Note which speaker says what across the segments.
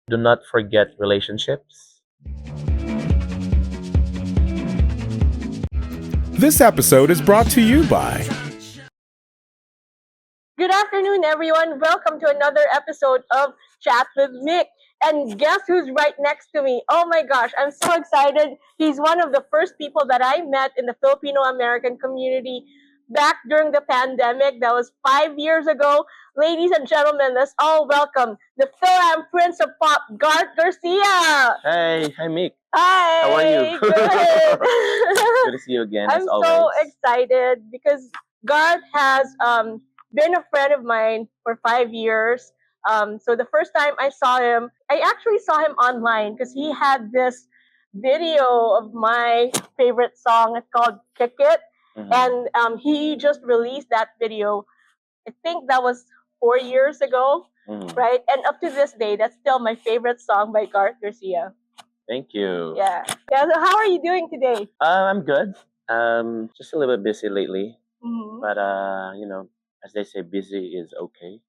Speaker 1: Do not forget relationships.
Speaker 2: This episode is brought to you by
Speaker 3: Good afternoon, everyone. Welcome to another episode of Chat with Mick. And guess who's right next to me? Oh my gosh, I'm so excited. He's one of the first people that I met in the Filipino American community back during the pandemic. That was 5 years ago. Ladies and gentlemen, let's all welcome the Fil-Am Prince of Pop, Garth Garcia.
Speaker 1: Hi, Mick.
Speaker 3: Hi.
Speaker 1: How are you?
Speaker 3: Good.
Speaker 1: Good to see you again,
Speaker 3: I'm
Speaker 1: as
Speaker 3: so
Speaker 1: always.
Speaker 3: excited because Garth has been a friend of mine for 5 years. So the first time I saw him, I actually saw him online because he had this video of my favorite song. It's called Kick It.
Speaker 1: Mhm.
Speaker 3: And he just released that video. I think that was 4 years ago,
Speaker 1: Mhm.
Speaker 3: right? And up to this day, that's still my favorite song by Garth Garcia.
Speaker 1: Thank you.
Speaker 3: Yeah. Yeah. So how are you doing today?
Speaker 1: I'm good. Just a little bit busy lately,
Speaker 3: Mhm.
Speaker 1: but as they say, busy is okay.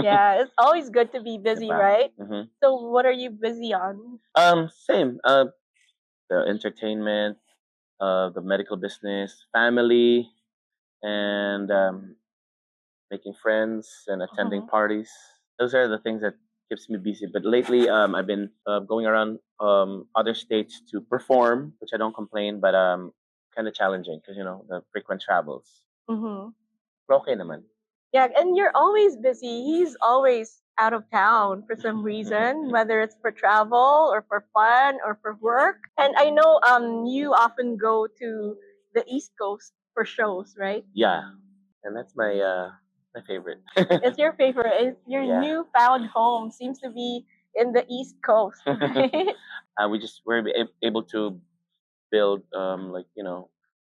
Speaker 3: Yeah, it's always good to be busy,
Speaker 1: Diba?
Speaker 3: right?
Speaker 1: Mhm.
Speaker 3: So what are you busy on?
Speaker 1: Same. The entertainment, the medical business, family, and making friends and attending
Speaker 3: Mhm.
Speaker 1: parties. Those are the things that keeps me busy. But lately, I've been going around other states to perform, which I don't complain, but kind of challenging because the frequent travels.
Speaker 3: Mhm.
Speaker 1: Pero okay naman.
Speaker 3: Yeah, and you're always busy. He's always out of town for some reason, whether it's for travel or for fun or for work. And I know you often go to the East Coast for shows, right?
Speaker 1: Yeah, and that's my favorite.
Speaker 3: It's your favorite. It's your
Speaker 1: Yeah.
Speaker 3: newfound home seems to be in the East Coast, right?
Speaker 1: We're able to build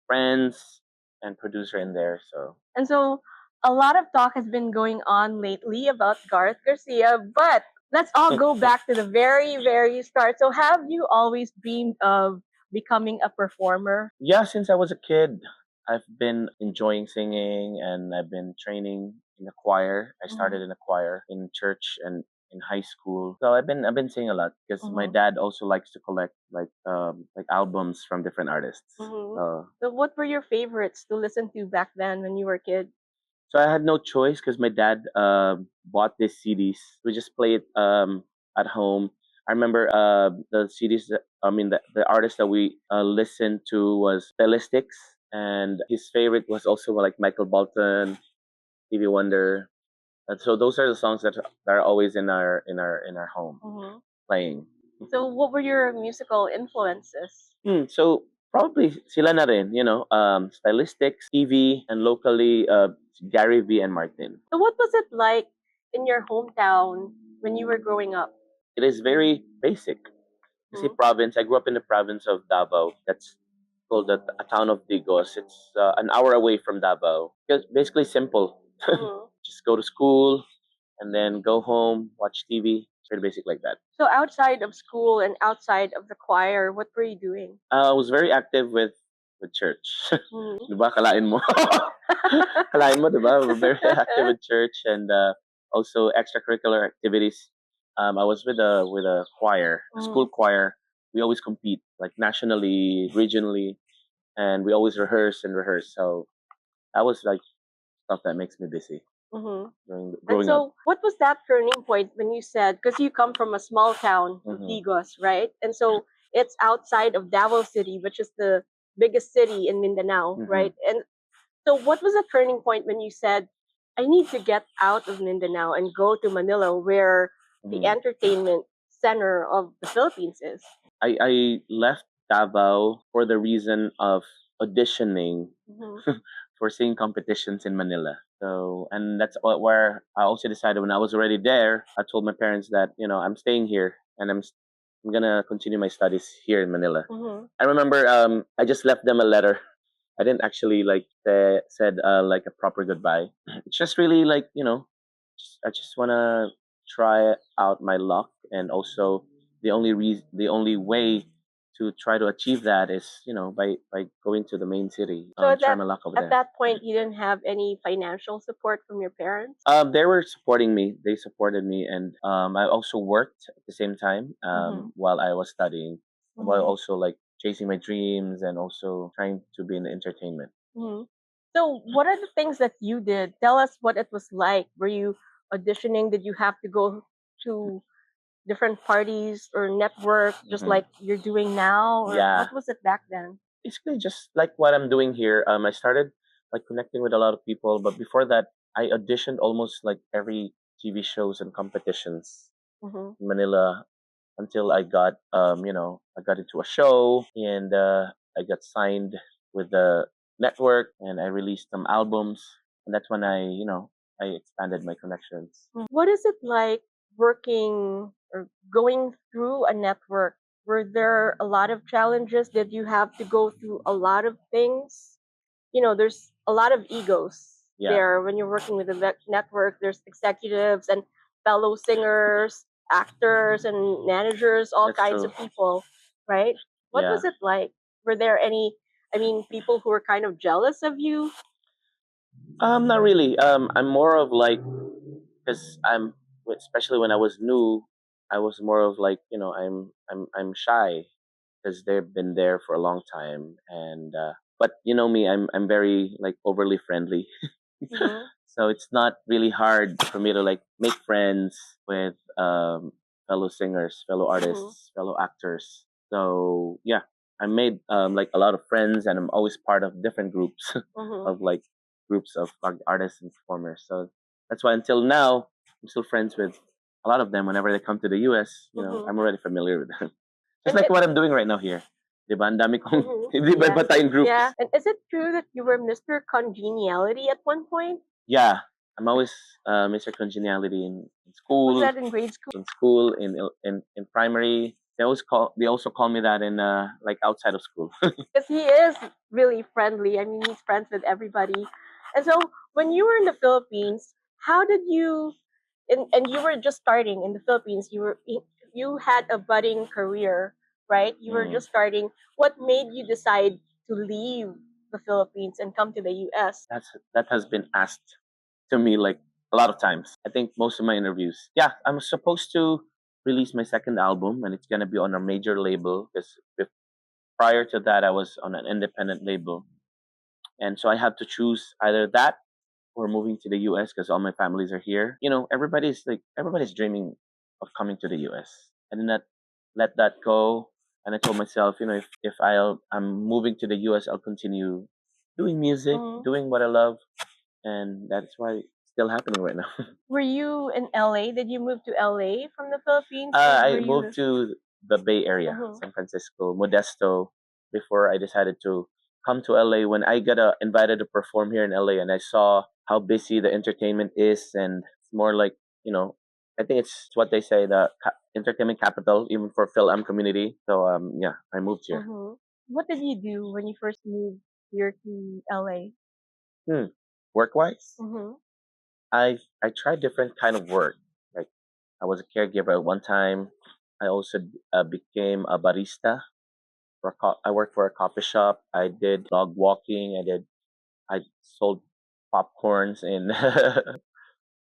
Speaker 1: friends and producer in there. So
Speaker 3: And so a lot of talk has been going on lately about Garth Garcia, but let's all go back to the very, very start. So have you always dreamed of becoming a performer?
Speaker 1: yeah, since I was a kid, I've been enjoying singing and I've been training in a choir. I started in a choir in church and in high school. So I've been singing a lot because my
Speaker 3: Mhm.
Speaker 1: dad also likes to collect like albums from different artists.
Speaker 3: So what were your favorites to listen to back then when you were a kid?
Speaker 1: So I had no choice because my dad bought these CDs. We just play it at home. I remember the CDs. The artist that we listened to was Stylistics, and his favorite was also like Michael Bolton, Stevie Wonder. And so those are the songs that are always in our home
Speaker 3: Mhm.
Speaker 1: playing.
Speaker 3: So what were your musical influences?
Speaker 1: So probably sila na rin, Stylistics, TV, and locally Gary V and Martin.
Speaker 3: So what was it like in your hometown when you were growing up?
Speaker 1: It is very basic. You see,
Speaker 3: Mhm.
Speaker 1: province. I grew up in the province of Davao. That's called a town of Digos. It's an hour away from Davao. It's basically simple.
Speaker 3: Mhm.
Speaker 1: Just go to school and then go home, watch TV. It's pretty basic like that.
Speaker 3: So outside of school and outside of the choir, what were you doing?
Speaker 1: I was very active with church.
Speaker 3: Mhm.
Speaker 1: Diba? Kalain mo. Kalain mo, diba? We're very active with church and also extracurricular activities. I was with a choir, a school choir. We always compete, like nationally, regionally, and we always rehearse and rehearse. So that was like stuff that makes me busy
Speaker 3: Mm-hmm.
Speaker 1: during
Speaker 3: And
Speaker 1: growing up.
Speaker 3: so, what was that turning point when you said, because you come from a small town of
Speaker 1: Mhm.
Speaker 3: Digos, right? And so it's outside of Davao City, which is the biggest city in Mindanao,
Speaker 1: Mhm.
Speaker 3: right? And so, what was the turning point when you said, I need to get out of Mindanao and go to Manila, where the
Speaker 1: Mhm.
Speaker 3: entertainment center of the Philippines is?
Speaker 1: I left Davao for the reason of auditioning
Speaker 3: Mm-hmm.
Speaker 1: for singing competitions in Manila. So, and that's where I also decided when I was already there, I told my parents that, I'm staying here and I'm gonna continue my studies here in Manila.
Speaker 3: Mm-hmm.
Speaker 1: I remember I just left them a letter. I didn't actually like said like a proper goodbye. It's just really like, I just wanna try out my luck, and also the only way to try to achieve that is, by going to the main city,
Speaker 3: So
Speaker 1: try my luck over
Speaker 3: at
Speaker 1: there.
Speaker 3: that point, you didn't have any financial support from your parents.
Speaker 1: They were supporting me. They supported me, and I also worked at the same time while I was studying, while also like chasing my dreams and also trying to be in entertainment.
Speaker 3: Mhm. So, what are the things that you did? Tell us what it was like. Were you auditioning? Did you have to go to different parties or network just like you're doing now? Or
Speaker 1: Yeah,
Speaker 3: what was it back then?
Speaker 1: basically just like what I'm doing here. I started like connecting with a lot of people, but before that, I auditioned almost like every TV shows and competitions
Speaker 3: Mm-hmm.
Speaker 1: in Manila until I got into a show and I got signed with the network and I released some albums, and that's when I expanded my connections.
Speaker 3: What is it like working or going through a network? Were there a lot of challenges? Did you have to go through a lot of things? There's a lot of egos
Speaker 1: Yeah,
Speaker 3: there when you're working with a network. There's executives and fellow singers, actors, and managers, all
Speaker 1: that's
Speaker 3: kinds
Speaker 1: true.
Speaker 3: of people, right? What
Speaker 1: Yeah.
Speaker 3: was it like? Were there any, people who were kind of jealous of you?
Speaker 1: Not really. I'm more of like, because especially when I was new, I was more of like, I'm shy because they've been there for a long time, and but you know me, I'm very like overly friendly.
Speaker 3: Mm-hmm.
Speaker 1: So it's not really hard for me to like make friends with fellow singers, fellow artists, fellow actors. So yeah, I made like a lot of friends, and I'm always part of different groups
Speaker 3: Mm-hmm.
Speaker 1: of like groups of artists and performers. So that's why until now I'm still friends with a lot of them. Whenever they come to the U.S., I'm already familiar with them. Just
Speaker 3: And
Speaker 1: like what I'm doing right now here. Diba? Ang dami kong
Speaker 3: yeah.
Speaker 1: iba tayong groups.
Speaker 3: Yeah. And is it true that you were Mr. Congeniality at one point?
Speaker 1: Yeah, I'm always Mr. Congeniality in
Speaker 3: Was
Speaker 1: school,
Speaker 3: that in grade school?
Speaker 1: in primary. They also call me that in like outside of school.
Speaker 3: Because he is really friendly. I mean, he's friends with everybody. And so, when you were in the Philippines, how did you? And you were just starting in the Philippines. You had a budding career, right? You were
Speaker 1: Mm.
Speaker 3: just starting. What made you decide to leave the Philippines and come to the U.S.?
Speaker 1: That has been asked to me like a lot of times. I think most of my interviews. Yeah, I'm supposed to release my second album, and it's gonna be on a major label because prior to that I was on an independent label, and so I had to choose either that or moving to the US because all my families are here. Everybody's dreaming of coming to the US. I did not let that go, and I told myself, if I'm moving to the US, I'll continue doing music, doing what I love, and that's why it's still happening right now.
Speaker 3: Were you in LA? Did you move to LA from the Philippines?
Speaker 1: I moved to the Bay Area, San Francisco, Modesto, before I decided to come to LA. When I got invited to perform here in LA, and I saw how busy the entertainment is, and it's more like, I think it's what they say, the entertainment capital, even for Fil-Am community. So yeah, I moved here.
Speaker 3: What did you do when you first moved here to LA?
Speaker 1: Work wise, I tried different kind of work. Like I was a caregiver at one time. I also became a barista. I worked for a coffee shop. I did dog walking. I sold popcorns in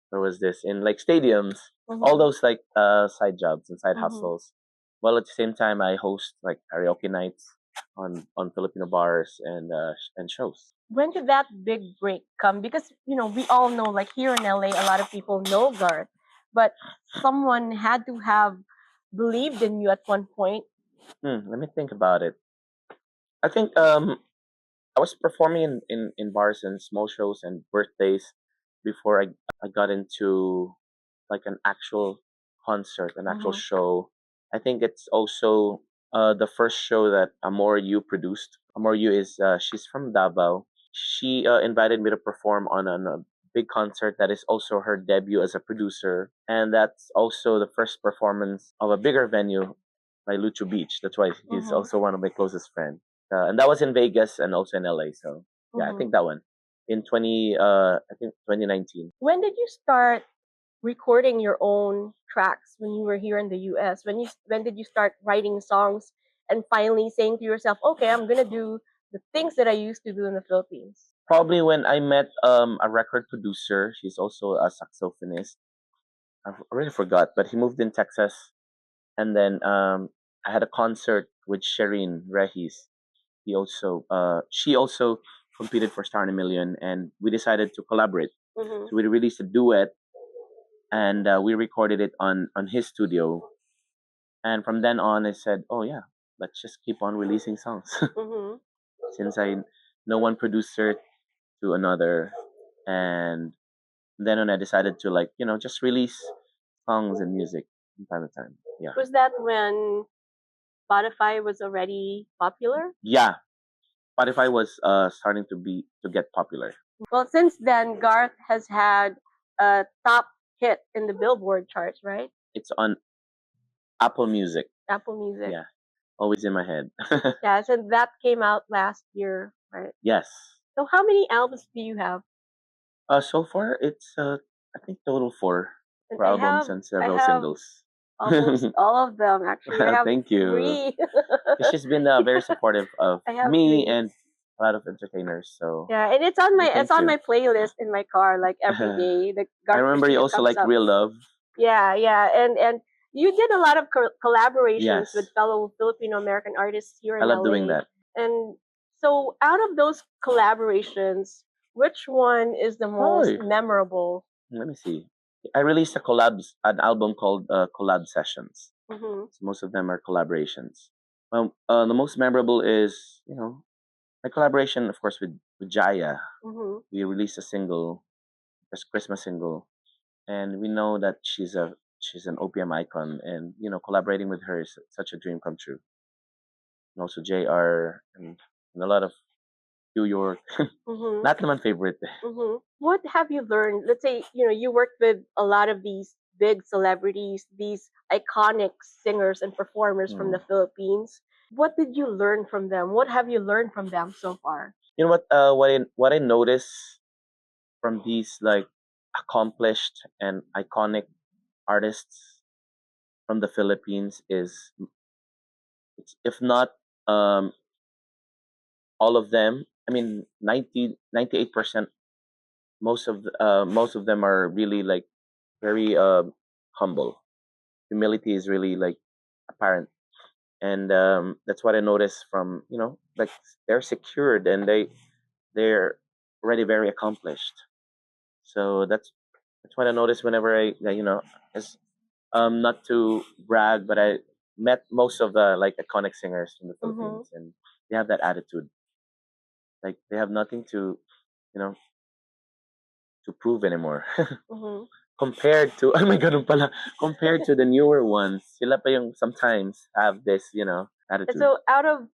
Speaker 1: where was this, in like stadiums. All those like side jobs and side hustles. While at the same time, I host like karaoke nights on Filipino bars and shows.
Speaker 3: When did that big break come? Because we all know, like here in LA, a lot of people know Garth, but someone had to have believed in you at one point.
Speaker 1: Let me think about it. I think I was performing in bars and small shows and birthdays before I got into like an actual concert, an actual show. I think it's also the first show that Amor Yu produced. Amor Yu is she's from Davao. She invited me to perform on a big concert that is also her debut as a producer, and that's also the first performance of a bigger venue by Lucho Beach. That's why he's also one of my closest friends. And that was in Vegas and also in LA. So yeah, I think that one in 2019.
Speaker 3: When did you start recording your own tracks when you were here in the US? When did you start writing songs and finally saying to yourself, okay, I'm gonna do the things that I used to do in the Philippines?
Speaker 1: Probably when I met a record producer. She's also a saxophonist. I already forgot, but he moved in Texas, and then I had a concert with Shireen Regis. She also competed for Star in a Million, and we decided to collaborate.
Speaker 3: Mm-hmm.
Speaker 1: So we released a duet, and we recorded it on his studio. And from then on, I said, "Oh yeah, let's just keep on releasing songs."
Speaker 3: Mm-hmm.
Speaker 1: Since I know one producer to another, and then when I decided to just release songs and music from time to time. Yeah,
Speaker 3: Was that when Spotify was already popular?
Speaker 1: yeah. Spotify was starting to get popular.
Speaker 3: Well, since then, Garth has had a top hit in the Billboard charts, right?
Speaker 1: It's on Apple Music.
Speaker 3: Apple Music.
Speaker 1: Yeah, always in my head.
Speaker 3: Yeah, so that came out last year, right?
Speaker 1: Yes.
Speaker 3: So how many albums do you have?
Speaker 1: So far it's I think total
Speaker 3: And
Speaker 1: four albums and
Speaker 3: I
Speaker 1: several
Speaker 3: have
Speaker 1: singles.
Speaker 3: almost all of them. Actually, I have
Speaker 1: Thank you.
Speaker 3: three.
Speaker 1: She's been very supportive of
Speaker 3: I have
Speaker 1: me
Speaker 3: three.
Speaker 1: and a lot of entertainers. So
Speaker 3: Yeah, and it's on my
Speaker 1: thank you.
Speaker 3: playlist in my car like every day. The
Speaker 1: I
Speaker 3: Garth
Speaker 1: remember you
Speaker 3: Garcia
Speaker 1: also
Speaker 3: comes
Speaker 1: like
Speaker 3: up.
Speaker 1: Real Love.
Speaker 3: Yeah, yeah, and you did a lot of collaborations
Speaker 1: Yes.
Speaker 3: with fellow Filipino American artists here
Speaker 1: I
Speaker 3: in
Speaker 1: love
Speaker 3: LA.
Speaker 1: doing that.
Speaker 3: And so, out of those collaborations, which one is the most
Speaker 1: Oy.
Speaker 3: memorable?
Speaker 1: Let me see. I released an album called Collab Sessions.
Speaker 3: Mm-hmm.
Speaker 1: So most of them are collaborations. The most memorable is my collaboration, of course, with Jaya.
Speaker 3: Mm-hmm.
Speaker 1: We released a single, a Christmas single, and we know that she's an OPM icon, and collaborating with her is such a dream come true. And also JR and a lot of New York.
Speaker 3: Mm-hmm.
Speaker 1: Not naman favorite.
Speaker 3: Mm-hmm. What have you learned? Let's say you worked with a lot of these big celebrities, these iconic singers and performers from the Philippines. What did you learn from them? What have you learned from them so far?
Speaker 1: You know what? What I notice from these like accomplished and iconic artists from the Philippines is, if not um, all of them, I mean 98%. Most of them are really like very humble. Humility is really like apparent, and that's what I noticed from like they're secured and they're already very accomplished. So that's what I noticed whenever as not to brag, but I met most of the like iconic singers from the
Speaker 3: Mm-hmm.
Speaker 1: Philippines, and they have that attitude. Like they have nothing you know, to prove anymore.
Speaker 3: Mm-hmm.
Speaker 1: Compared to, oh my god, pala, compared to the newer ones, sila pa yung sometimes have this,
Speaker 3: And
Speaker 1: attitude.
Speaker 3: so, out of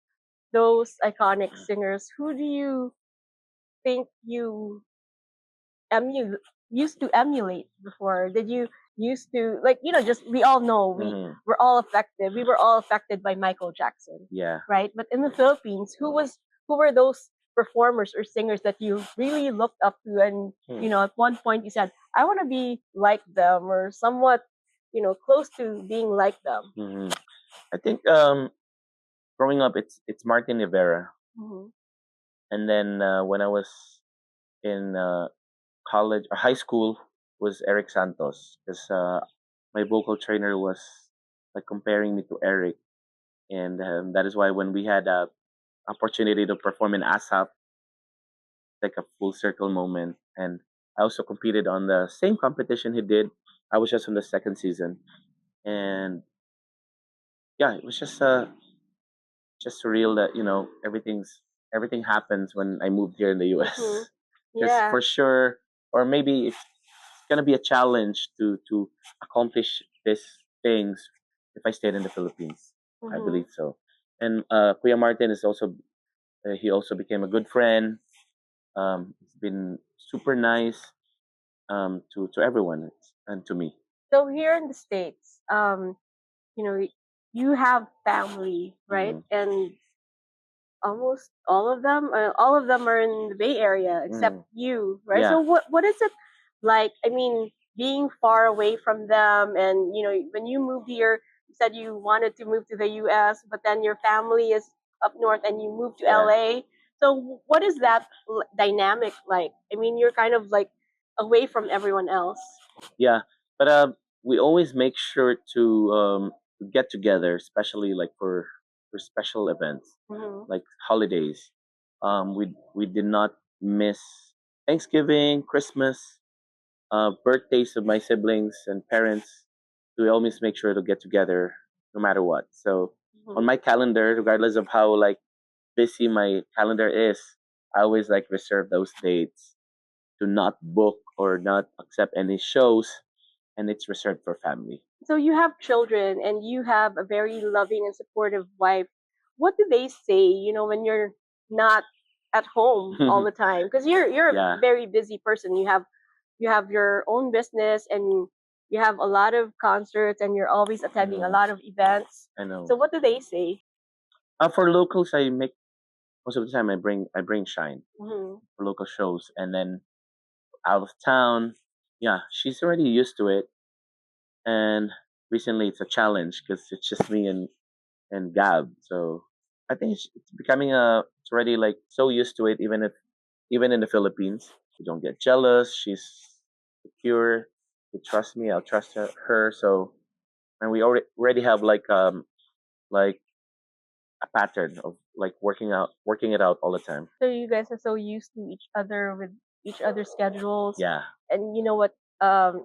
Speaker 3: those iconic singers, who do you think you used to emulate before? Did you used to like just we all know we're all affected. We were all affected by Michael Jackson,
Speaker 1: Yeah.
Speaker 3: right? But in the Philippines, who were those performers or singers that you really looked up to, and at one point you said, I want to be like them, or somewhat close to being like them.
Speaker 1: Hmm. I think growing up, it's Martin Rivera,
Speaker 3: Mm-hmm.
Speaker 1: and then when I was in college or high school was Eric Santos, because my vocal trainer was like comparing me to Eric, and that is why when we had a opportunity to perform in ASAP, like a full circle moment. And I also competed on the same competition he did. I was just on the second season, and yeah, it was just surreal that everything happens when I moved here in the U.S.
Speaker 3: Mm-hmm.
Speaker 1: Because
Speaker 3: Yeah.
Speaker 1: for sure, or maybe it's gonna be a challenge to accomplish these things if I stayed in the Philippines. I
Speaker 3: Mm-hmm.
Speaker 1: believe so. And Kuya Martin is also he also became a good friend. He's been super nice to everyone and to me.
Speaker 3: So here in the States, you know, you have family, right?
Speaker 1: Mhm.
Speaker 3: And almost all of them are in the Bay Area except
Speaker 1: Mhm.
Speaker 3: you, right?
Speaker 1: Yeah.
Speaker 3: So what is it like? I mean, being far away from them, and when you moved here, You said you wanted to move to the US, but then your family is up north and you moved to
Speaker 1: Yeah.
Speaker 3: LA. So what is that dynamic like? I mean, you're kind of like away from everyone else.
Speaker 1: Yeah, but we always make sure to get together, especially like for special events
Speaker 3: Hmm.
Speaker 1: like holidays. We did not miss Thanksgiving, Christmas, birthdays of my siblings and parents. We always make sure to get together no matter what. So on
Speaker 3: Hmm.
Speaker 1: my calendar, regardless of how like busy my calendar is, I always like reserve those dates to not book or not accept any shows, and it's reserved for family.
Speaker 3: So you have children and you have a very loving and supportive wife. What do they say, when you're not at home all the time? Because you're a
Speaker 1: Yeah,
Speaker 3: very busy person. You have your own business and you have a lot of concerts and you're always
Speaker 1: I
Speaker 3: attending a
Speaker 1: know.
Speaker 3: lot of events.
Speaker 1: I know.
Speaker 3: So what do they say?
Speaker 1: For locals, I make most of the time. I bring shine
Speaker 3: Hmm.
Speaker 1: for local shows, and then out of town, yeah, she's already used to it. And recently, it's a challenge because it's just me and Gab. So I think it's becoming it's already like so used to it. Even in the Philippines, we don't get jealous. She's secure. She trusts me. I'll trust her. So and we already have like a pattern of like working it out all the time.
Speaker 3: So you guys are so used to each other with each other's schedules,
Speaker 1: Yeah.
Speaker 3: and you know what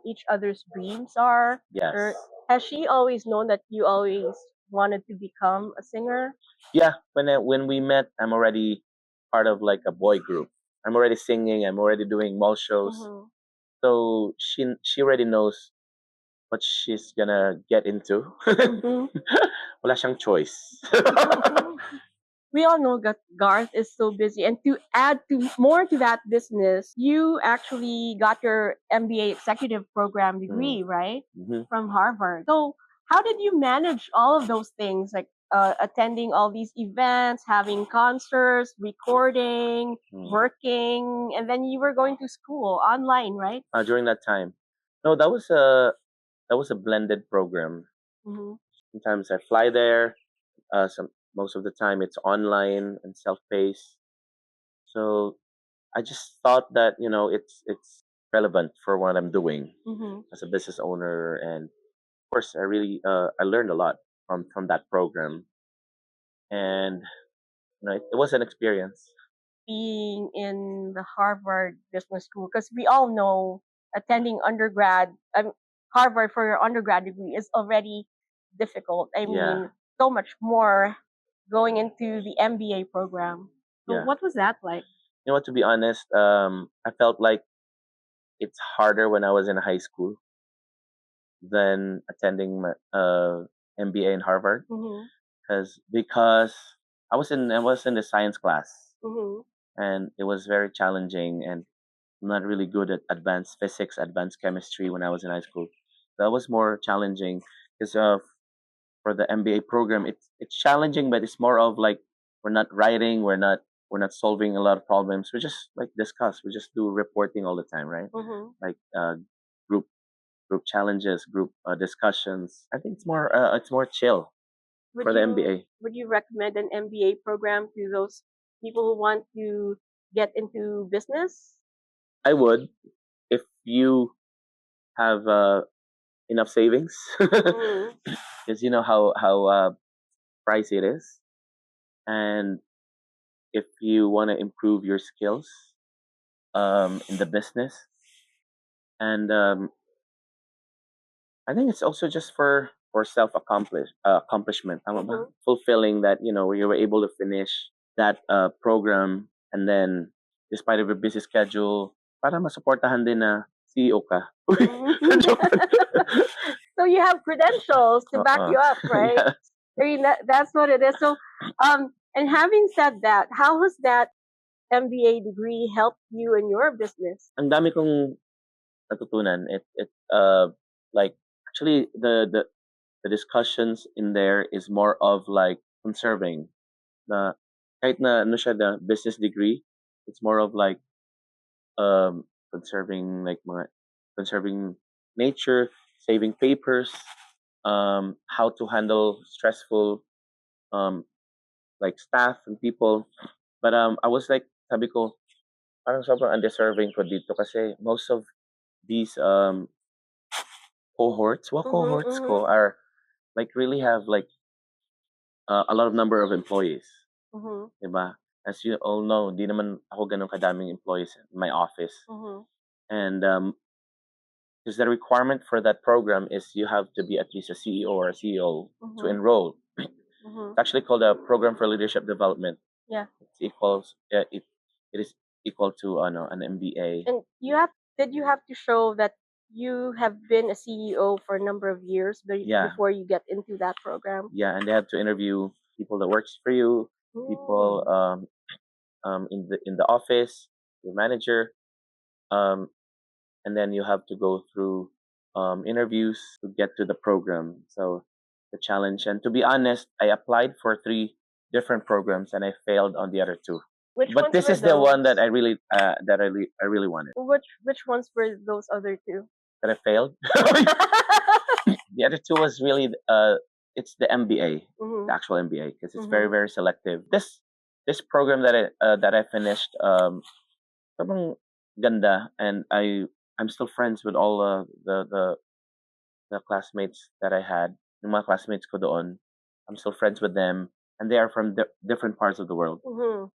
Speaker 3: each other's dreams are.
Speaker 1: Yes.
Speaker 3: Or has she always known that you always wanted to become a singer?
Speaker 1: Yeah. When we met, I'm already part of like a boy group. I'm already singing. I'm already doing mall shows.
Speaker 3: Hmm.
Speaker 1: So she already knows what she's gonna get into.
Speaker 3: Hmm.
Speaker 1: Wala siyang choice.
Speaker 3: We all know that Garth is so busy, and to add to more to that business, you actually got your MBA executive program
Speaker 1: Mm.
Speaker 3: degree, right,
Speaker 1: Mhm.
Speaker 3: from Harvard. So how did you manage all of those things, like attending all these events, having concerts, recording,
Speaker 1: Mm.
Speaker 3: working, and then you were going to school online, right?
Speaker 1: During that time, no, that was a blended program.
Speaker 3: Mm-hmm.
Speaker 1: Sometimes I fly there. Most of the time it's online and self-paced. So I just thought that it's relevant for what I'm doing
Speaker 3: Mm-hmm.
Speaker 1: as a business owner, and of course I learned a lot from that program, and it was an experience.
Speaker 3: Being in the Harvard Business School, because we all know attending Harvard for your undergrad degree is already difficult. I
Speaker 1: Yeah,
Speaker 3: mean, so much more going into the MBA program. So
Speaker 1: yeah.
Speaker 3: what was that like?
Speaker 1: You know what? To be honest, I felt like it's harder when I was in high school than attending my MBA in Harvard,
Speaker 3: Mm-hmm.
Speaker 1: because I was in the science class,
Speaker 3: Mm-hmm.
Speaker 1: and it was very challenging, and I'm not really good at advanced physics, advanced chemistry when I was in high school. That was more challenging because for the MBA program, it's challenging, but it's more of like we're not writing, we're not solving a lot of problems. We just like discuss. We just do reporting all the time, right?
Speaker 3: Mm-hmm.
Speaker 1: Like group group challenges, group discussions. I think it's more chill
Speaker 3: Would
Speaker 1: for the
Speaker 3: you
Speaker 1: MBA.
Speaker 3: would you recommend an MBA program to those people who want to get into business?
Speaker 1: I would, if you have enough savings,
Speaker 3: Mm-hmm.
Speaker 1: because you know how pricey it is, and if you want to improve your skills in the business, and I think it's also just for accomplishment. Tama ba?
Speaker 3: Mm-hmm.
Speaker 1: Fulfilling that you were able to finish that program, and then despite of your busy schedule, para masuportahan din na CEO ka. Joke lang.
Speaker 3: So you have credentials to back
Speaker 1: Uh-uh.
Speaker 3: you up, right?
Speaker 1: Yeah.
Speaker 3: I mean, that's what it is. So, and having said that, how has that MBA degree helped you in your business?
Speaker 1: Ang dami kong natutunan. Like actually the discussions in there is more of like conserving na kahit na ano siya the business degree, it's more of like conserving nature, saving papers, how to handle stressful um, like staff and people. But I was like, sabi ko, parang sobrang undeserving ko dito kasi most of these cohorts
Speaker 3: Mm-hmm.
Speaker 1: ko are like really have like a lot of number of employees,
Speaker 3: Mm-hmm.
Speaker 1: 'di ba? As you all know, di naman ako ganun kadaming employees in my office.
Speaker 3: Mm-hmm.
Speaker 1: And because the requirement for that program is you have to be at least a CEO or a CEO to
Speaker 3: Mm-hmm.
Speaker 1: enroll.
Speaker 3: Mm-hmm.
Speaker 1: It's actually called a program for leadership development.
Speaker 3: Yeah.
Speaker 1: It's equals it is equal to an MBA.
Speaker 3: And did you have to show that you have been a CEO for a number of years
Speaker 1: Yeah,
Speaker 3: before you get into that program?
Speaker 1: yeah, and they have to interview people that works for you, people
Speaker 3: Mm.
Speaker 1: in the office, your manager, um, and then you have to go through interviews to get to the program. So the challenge, and to be honest, I applied for three different programs and I failed on the other two.
Speaker 3: Which
Speaker 1: But
Speaker 3: ones
Speaker 1: this
Speaker 3: were
Speaker 1: is the one
Speaker 3: those?
Speaker 1: that I really wanted.
Speaker 3: Which ones were those other two?
Speaker 1: That I failed. The other two was really it's the MBA,
Speaker 3: Mm-hmm.
Speaker 1: the actual MBA, because it's
Speaker 3: Mm-hmm.
Speaker 1: very selective. This program that I finished, sobrang ganda, and I'm still friends with all the classmates that I had, yung mga classmates ko doon. I'm still friends with them, and they are from different parts of the world.
Speaker 3: Mm-hmm.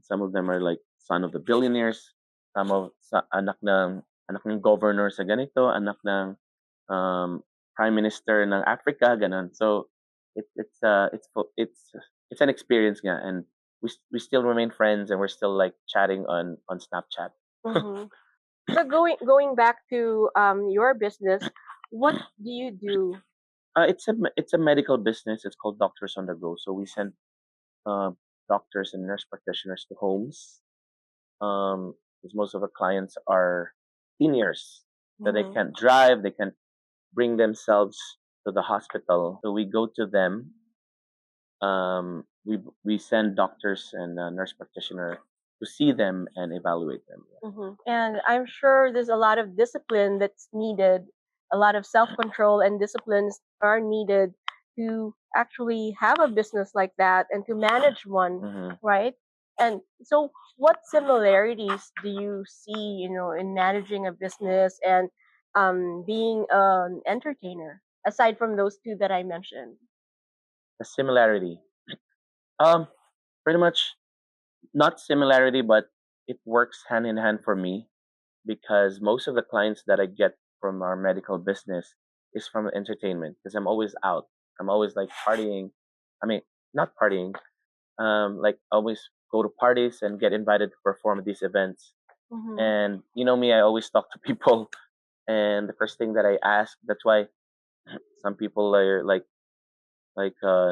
Speaker 1: Some of them are like son of the billionaires, anak ng governor sa ganito, anak ng um, prime minister ng Africa, ganun. So it's an experience nga, and we still remain friends, and we're still like chatting on Snapchat.
Speaker 3: Mm-hmm. So going back to your business, what do you do?
Speaker 1: It's a medical business. It's called Doctors on the Go. So we send uh, doctors and nurse practitioners to homes. Because most of our clients are seniors, that they
Speaker 3: Mm-hmm.
Speaker 1: can't drive, they can't bring themselves to the hospital. So we go to them. We send doctors and nurse practitioner to see them and evaluate them.
Speaker 3: Mm-hmm. And I'm sure there's a lot of discipline that's needed, a lot of self control and disciplines are needed to actually have a business like that and to manage one,
Speaker 1: Mm-hmm.
Speaker 3: right? And so, what similarities do you see, in managing a business and being an entertainer, aside from those two that I mentioned?
Speaker 1: A similarity. Um, Pretty much not similarity, but it works hand in hand for me because most of the clients that I get from our medical business is from entertainment because I'm always out. I'm always like partying. I mean, not partying. Like always go to parties and get invited to perform at these events.
Speaker 3: Mm-hmm.
Speaker 1: And you know me, I always talk to people. And the first thing that I ask, that's why some people are like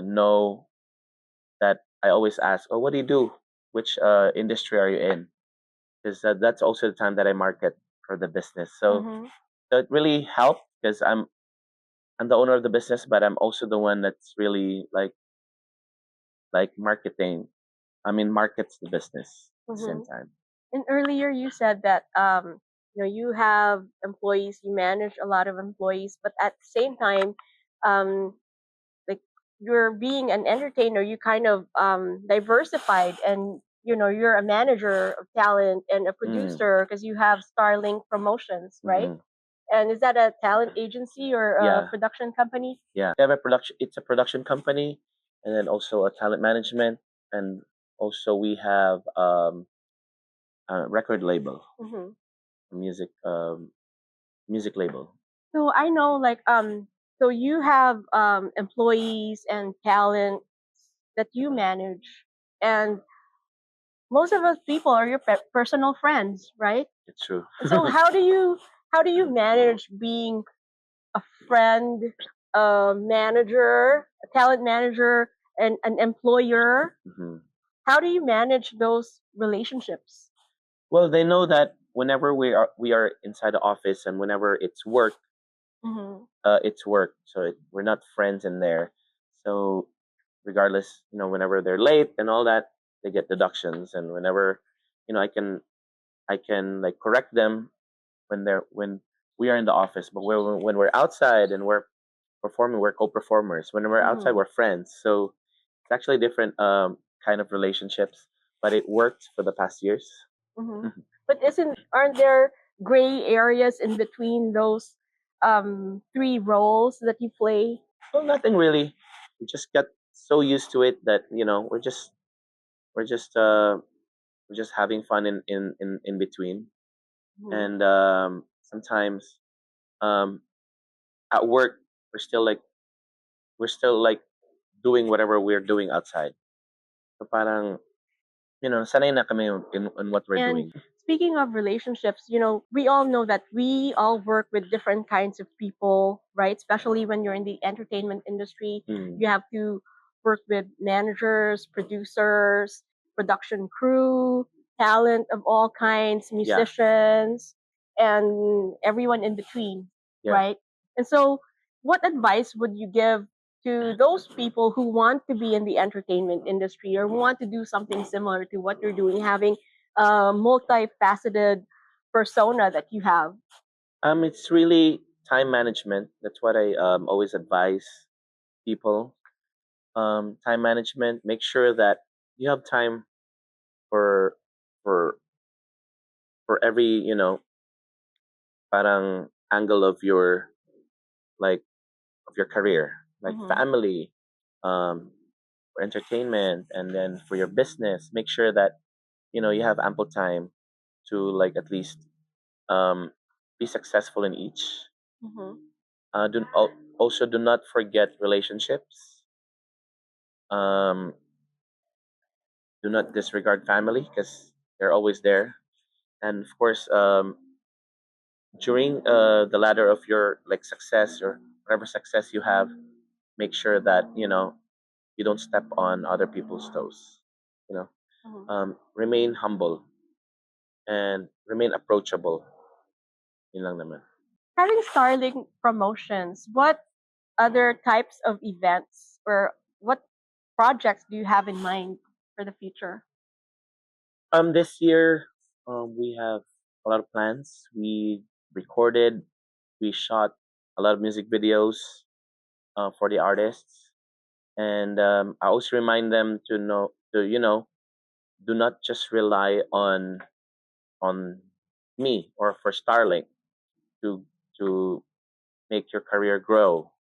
Speaker 1: know that I always ask, oh, what do you do? Which industry are you in? Because that's also the time that I market for the business.
Speaker 3: Mm-hmm.
Speaker 1: So it really helped because I'm the owner of the business, but I'm also the one that's really like marketing. I mean, markets the business at the same
Speaker 3: Mm-hmm.
Speaker 1: time.
Speaker 3: And earlier you said that you have employees, you manage a lot of employees, but at the same time, um, like you're being an entertainer, you kind of diversified, and you're a manager of talent and a
Speaker 1: Mm,
Speaker 3: producer because you have Starlink Promotions, right?
Speaker 1: mm-hmm.
Speaker 3: And is that a talent agency or a
Speaker 1: Yeah,
Speaker 3: production company?
Speaker 1: yeah. We have a production. It's a production company, and then also a talent management, and also we have a record label,
Speaker 3: Hmm.
Speaker 1: music music label.
Speaker 3: So I know, like, so you have employees and talent that you manage, and most of us people are your personal friends, right?
Speaker 1: It's true.
Speaker 3: So how do you manage being a friend, a manager, a talent manager, and an employer?
Speaker 1: Mhm.
Speaker 3: How do you manage those relationships?
Speaker 1: Well, they know that whenever we are inside the office and whenever
Speaker 3: Mm-hmm.
Speaker 1: it's work. So we're not friends in there. So regardless, whenever they're late and all that, they get deductions. And whenever, I can like correct them when we are in the office. But when we're outside and we're performing, we're co-performers. When we're outside,
Speaker 3: Mhm.
Speaker 1: we're friends. So it's actually different kind of relationships, but it worked for the past years.
Speaker 3: Mhm. But aren't there gray areas in between those three roles that you play?
Speaker 1: Well, nothing really. We just got so used to it that we're just we're just having fun in between.
Speaker 3: Mhm.
Speaker 1: And sometimes um, at work we're still like doing whatever we're doing outside. So parang sanay na kami in what we're
Speaker 3: And
Speaker 1: doing.
Speaker 3: speaking of relationships, we all know that we all work with different kinds of people, right? Especially when you're in the entertainment industry,
Speaker 1: Mm,
Speaker 3: you have to work with managers, producers, production crew, talent of all kinds,
Speaker 1: yeah,
Speaker 3: musicians, and everyone in between,
Speaker 1: yeah.
Speaker 3: right? And so, what advice would you give to those people who want to be in the entertainment industry or want to do something similar to what you're doing, having a multifaceted persona that you have?
Speaker 1: It's really time management. That's what I always advise people. Time management. Make sure that you have time for for for every parang angle of your like of your career, like
Speaker 3: Mm-hmm.
Speaker 1: family, um, for entertainment, and then for your business. Make sure that you have ample time to like at least um, be successful in each.
Speaker 3: Mm-hmm.
Speaker 1: Also, do not forget relationships. Um, do not disregard family because they're always there. And of course, during the ladder of your like success or whatever success you have, make sure that you don't step on other people's toes. You know,
Speaker 3: Mm-hmm.
Speaker 1: remain humble and remain approachable. Yun lang naman.
Speaker 3: Having Starlink promotions, what other types of events or what projects do you have in mind for the future?
Speaker 1: This year, we have a lot of plans. We recorded, we shot a lot of music videos for the artists, and I always remind them to do not just rely on me or for Starlink to to make your career grow.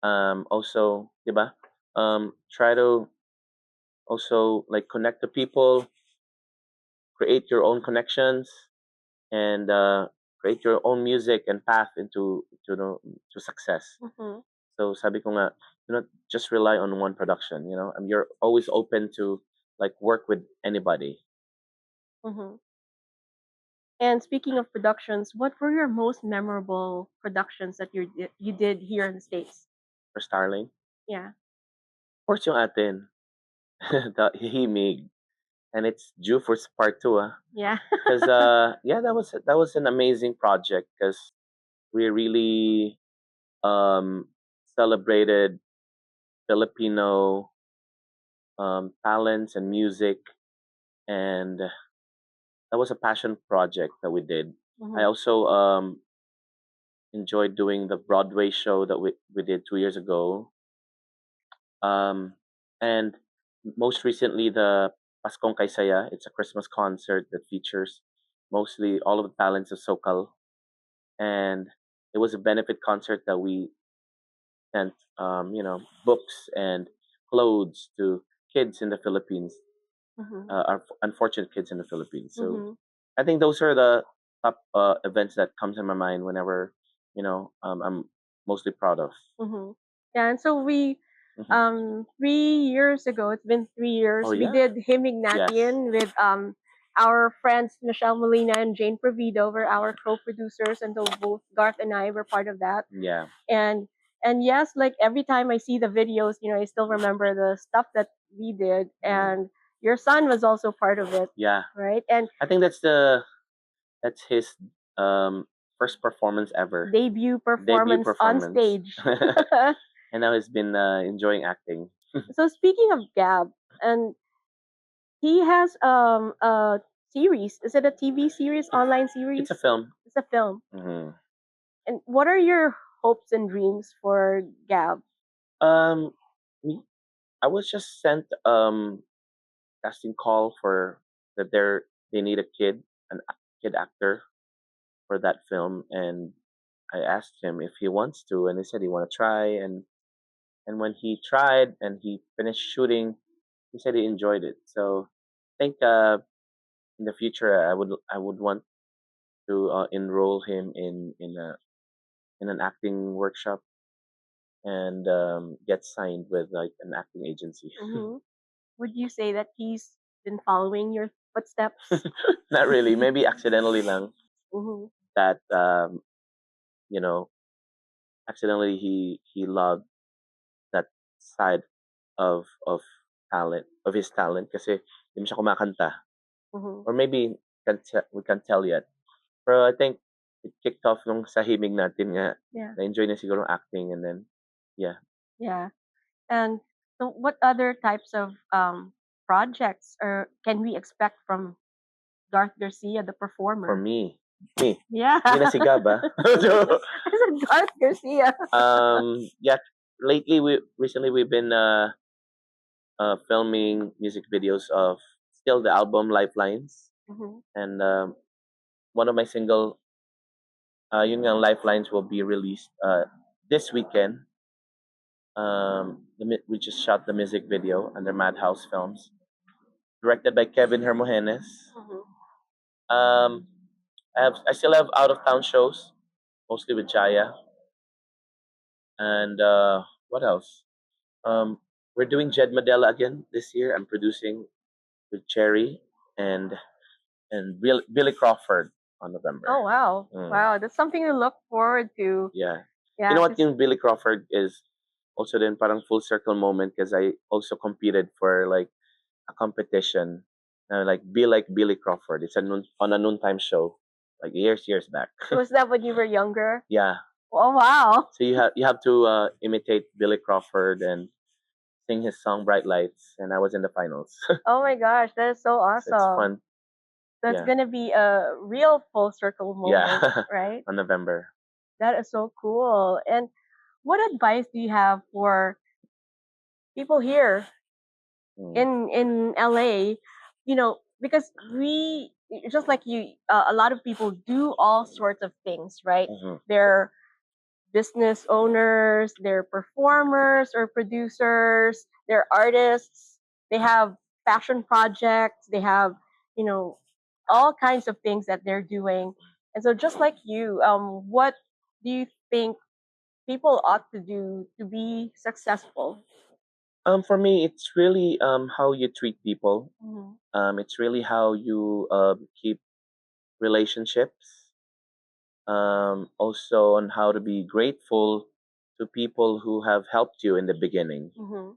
Speaker 1: Also, diba? Try to also like connect to people, create your own connections, and create your own music and path to success.
Speaker 3: Mm-hmm.
Speaker 1: So sabi ko nga, do not just rely on one production. You're always open to like work with anybody
Speaker 3: Mm-hmm. And speaking of productions, what were your most memorable productions that you did here in the States?
Speaker 1: for Starling.
Speaker 3: Yeah.
Speaker 1: Of course, yung atin, the Hihimig, and it's due for part two.
Speaker 3: Yeah.
Speaker 1: Because yeah, that was an amazing project because we really celebrated Filipino talents and music, and that was a passion project that we did. I
Speaker 3: Mm-hmm.
Speaker 1: also enjoyed doing the Broadway show that we did 2 years ago, and most recently the Paskong Kay Saya. It's a Christmas concert that features mostly all of the talents of SoCal, and it was a benefit concert that we sent books and clothes to kids in the Philippines,
Speaker 3: Mm-hmm.
Speaker 1: unfortunate kids in the Philippines. So
Speaker 3: Mm-hmm.
Speaker 1: I think those are the top events that comes in my mind whenever I'm mostly proud of.
Speaker 3: Mm-hmm. Yeah, and so we
Speaker 1: Mhm.
Speaker 3: 3 years ago, it's been 3 years,
Speaker 1: Oh
Speaker 3: we
Speaker 1: yeah.
Speaker 3: did Himig
Speaker 1: Yes.
Speaker 3: Natin with our friends Michelle Molina and Jane Provido were our co-producers, and so both Garth and I were part of that.
Speaker 1: Yeah.
Speaker 3: And and yes, like every time I see the videos, I still remember the stuff that we did, and your son was also part of it,
Speaker 1: Yeah.
Speaker 3: right? And
Speaker 1: I think that's his um first performance ever.
Speaker 3: debut
Speaker 1: Debut
Speaker 3: performance on
Speaker 1: performance.
Speaker 3: stage.
Speaker 1: And now he's been enjoying acting.
Speaker 3: So speaking of Gab, and he has a series. Is it a TV series, online series?
Speaker 1: It's a film.
Speaker 3: It's a film.
Speaker 1: Hmm.
Speaker 3: And what are your hopes and dreams for Gab?
Speaker 1: Um, we- I was just sent casting call for that they need a kid actor for that film, and I asked him if he wants to, and he said he want to try, and when he tried and he finished shooting, he said he enjoyed it. So I think in the future I would want to enroll him in an acting workshop and get signed with like an acting agency.
Speaker 3: Hmm. Would you say that he's been following your footsteps?
Speaker 1: Not really, maybe accidentally lang
Speaker 3: Hmm.
Speaker 1: that you know accidentally he loved that side of of his talent kasi hindi mo siya kumakanta,
Speaker 3: Hmm.
Speaker 1: or maybe we can't tell yet. Pero I think it kicked off nung sa himig natin nga.
Speaker 3: Yeah.
Speaker 1: Na-enjoy niya siguro ang acting, and then, yeah,
Speaker 3: Yeah. And so, what other types of projects or can we expect from Garth Garcia, the
Speaker 1: for
Speaker 3: performer?
Speaker 1: me,
Speaker 3: Yeah.
Speaker 1: hindi na si Gaba. So,
Speaker 3: I said Garth Garcia.
Speaker 1: yeah, recently we've been filming music videos of still the album Lifelines,
Speaker 3: Hmm.
Speaker 1: and one of my single, yun nga, Lifelines will be released this weekend. We just shot the music video under Madhouse Films, directed by Kevin Hermogenes.
Speaker 3: Hmm.
Speaker 1: Um, I still have out of town shows, mostly with Jaya, and what else? Um, we're doing Jed Madela again this year. I'm producing with Cherry and Billy Crawford on November.
Speaker 3: Oh wow, wow, that's something to look forward to.
Speaker 1: Yeah. You
Speaker 3: Yeah,
Speaker 1: know what?
Speaker 3: 'cause-
Speaker 1: Yung Billy Crawford is also then parang full circle moment because I also competed for like a competition, like Be Like Billy Crawford. It's on a noontime show, like years back.
Speaker 3: was that when you were younger?
Speaker 1: Yeah.
Speaker 3: Oh wow.
Speaker 1: So you have to imitate Billy Crawford and sing his song Bright Lights, and I was in the finals.
Speaker 3: Oh my gosh, that is so
Speaker 1: So it's
Speaker 3: awesome.
Speaker 1: fun.
Speaker 3: That's
Speaker 1: Yeah.
Speaker 3: gonna be a real full circle moment,
Speaker 1: Yeah.
Speaker 3: right?
Speaker 1: On November.
Speaker 3: That is so cool. And what advice do you have for people here
Speaker 1: Mm.
Speaker 3: in LA? You know, because we just like you, a lot of people do all sorts of things, right?
Speaker 1: Mhm.
Speaker 3: They're business owners, they're performers or producers, they're artists, they have fashion projects, they have, you know, all kinds of things that they're doing. And so just like you, what do you think people ought to do to be successful?
Speaker 1: For me, it's really how you treat people.
Speaker 3: Hmm.
Speaker 1: It's really how you keep relationships. Also on how to be grateful to people who have helped you in the beginning.
Speaker 3: Hmm.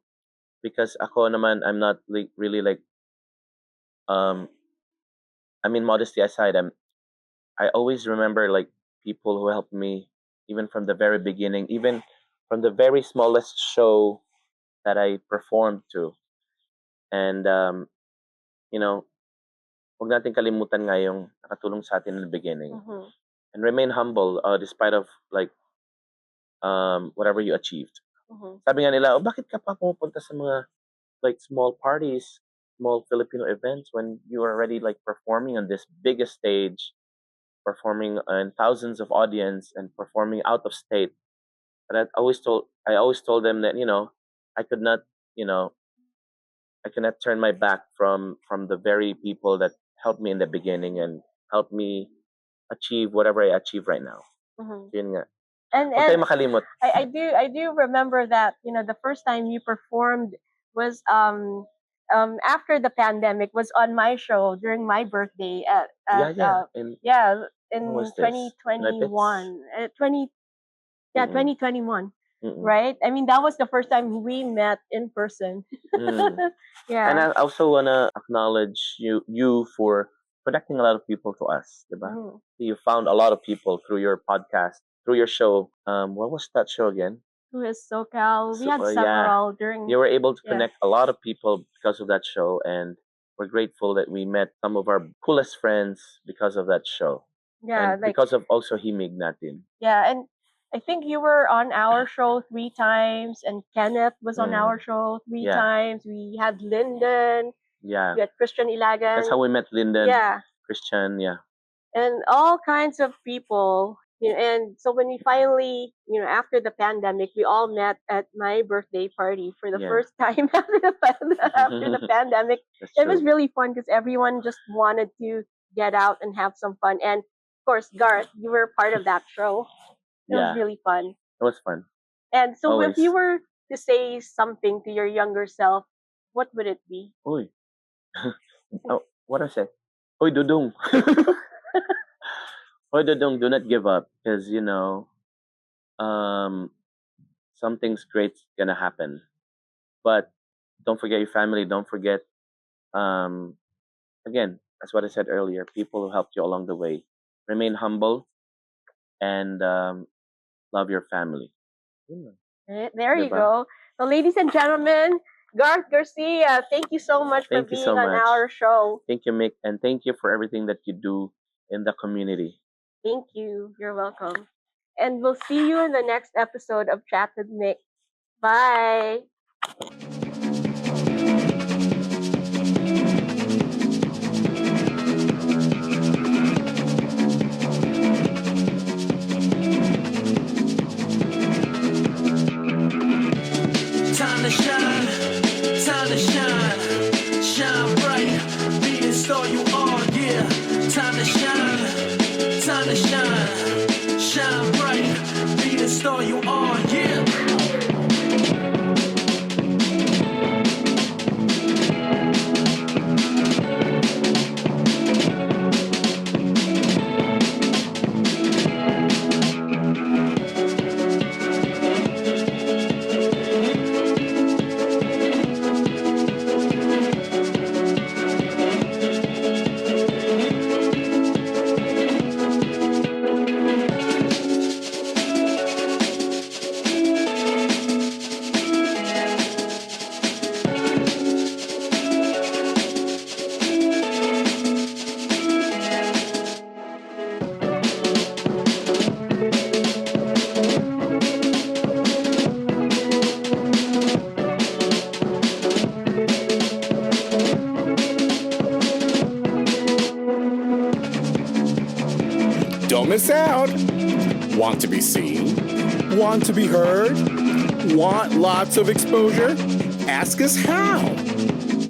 Speaker 1: Because ako naman, I'm not like really like um. I mean, modesty aside, I always remember like people who helped me even from the very beginning, even from the very smallest show that I performed to, and you know, huwag natin kalimutan nga yung nakatulong sa atin in the beginning,
Speaker 3: Hmm.
Speaker 1: and remain humble despite of like whatever you achieved.
Speaker 3: Hmm.
Speaker 1: Sabi nga nila, oh, bakit ka pa pumupunta sa mga like small parties, small Filipino events when you are already like performing on this biggest stage, performing in thousands of audience and performing out of state. But I always told them that I could not you know I cannot turn my back from the very people that helped me in the beginning and helped me achieve whatever I achieve right now.
Speaker 3: Hmm.
Speaker 1: Yun nga.
Speaker 3: And
Speaker 1: Huwag
Speaker 3: and
Speaker 1: kayo makalimot.
Speaker 3: I do remember that the first time you performed was after the pandemic was on my show during my birthday
Speaker 1: Yeah,
Speaker 3: at
Speaker 1: yeah. And
Speaker 3: yeah
Speaker 1: when
Speaker 3: in
Speaker 1: was this? Nipits?
Speaker 3: 2021 20 yeah
Speaker 1: Mm-mm.
Speaker 3: 2021,
Speaker 1: Mm-mm.
Speaker 3: right? I mean that was the first time we met in person.
Speaker 1: Mm. And
Speaker 3: Yeah.
Speaker 1: I also wanna acknowledge you for connecting a lot of people to us, diba?
Speaker 3: Mhm.
Speaker 1: You found a lot of people through your podcast, through your show. What was that show again?
Speaker 3: Who is SoCal? We
Speaker 1: So,
Speaker 3: had
Speaker 1: yeah,
Speaker 3: several during
Speaker 1: you were able to
Speaker 3: yeah
Speaker 1: connect a lot of people because of that show, and we're grateful that we met some of our coolest friends because of that show,
Speaker 3: yeah
Speaker 1: and
Speaker 3: like
Speaker 1: because of also Himig natin.
Speaker 3: yeah. And I think you were on our show 3 times, and Kenneth was on
Speaker 1: Mm.
Speaker 3: our show three
Speaker 1: Yeah.
Speaker 3: times. We had Lyndon,
Speaker 1: Yeah.
Speaker 3: we had Christian Ilagan.
Speaker 1: That's how we met Lyndon.
Speaker 3: Yeah,
Speaker 1: Christian, yeah.
Speaker 3: and all kinds of people. And so when we finally, after the pandemic, we all met at my birthday party for the
Speaker 1: Yeah.
Speaker 3: first time after the pandemic.
Speaker 1: That's
Speaker 3: It was
Speaker 1: true.
Speaker 3: really fun because everyone just wanted to get out and have some fun. And of course, Garth, you were part of that show. It was
Speaker 1: Yeah.
Speaker 3: really fun.
Speaker 1: It was fun.
Speaker 3: And so if
Speaker 1: Always.
Speaker 3: you were to say something to your younger self, what would it be?
Speaker 1: Uy. Oh, what I say? Uy, Dudong. Uy, Dudong, do not give up. Because, something's great's gonna happen. But don't forget your family. Don't forget, again, that's what I said earlier, people who helped you along the way. Remain humble and love your family.
Speaker 3: There you
Speaker 1: Diba?
Speaker 3: go. So, ladies and gentlemen, Garth Garcia, thank you so much for
Speaker 1: Thank you
Speaker 3: being
Speaker 1: so
Speaker 3: on
Speaker 1: much.
Speaker 3: our show.
Speaker 1: Thank you, Mick, and thank you for everything that you do in the community.
Speaker 3: Thank you. You're welcome. And we'll see you in the next episode of Chat with Mick. Bye.
Speaker 4: Time to shine, time to shine, shine bright, be the star you are, yeah. Time to shine, shine bright, be the star you are, yeah.
Speaker 2: Don't miss out. Want to be seen? Want to be heard? Want lots of exposure? Ask us how.